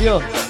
લ્યો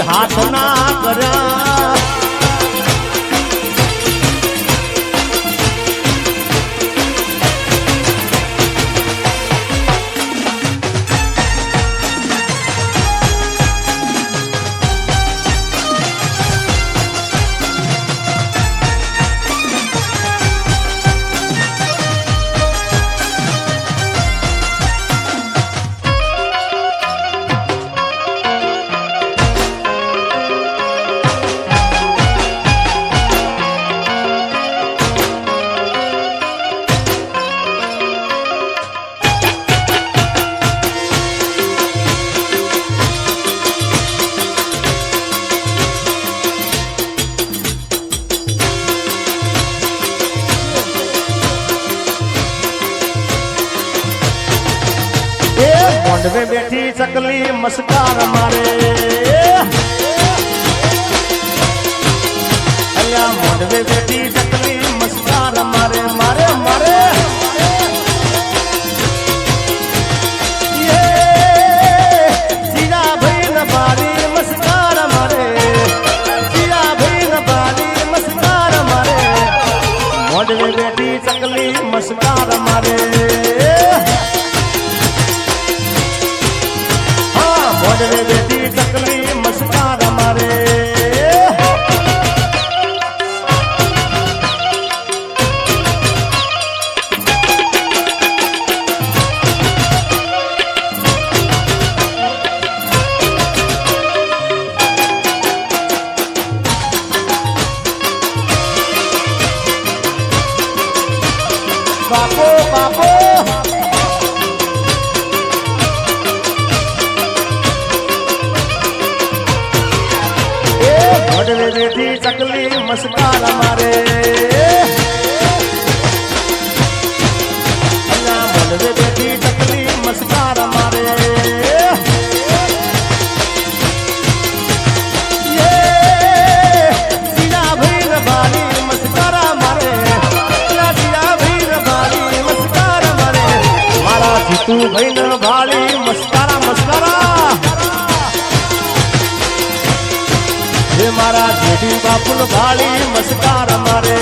હાથ ના કર્યા મોઢવે બેઠી ચકલી મસ્કાર મારે અલ્યા મોઢવે બેઠી ચકલી મસ્કાર મારે મારે મારે જીરા ભાઈ ન બારી મસ્કાર મારે જીરા ભાઈ ન બારી મસ્કાર મારે મોઢવે બેઠી ચકલી મસ્કાર મારે મોઢવે બેઠી ચકલી મસ્કાર મારે મોઢવે બેઠી ચકલી મસ્કાર મારે મોઢવે બેઠી ચકલી મસ્કાર મારે તું ભાઈ ન ભાળી મસ્કારા મસ્કારા હે મારા જેઠી બાપુલ ભાળી મસ્કાર મારે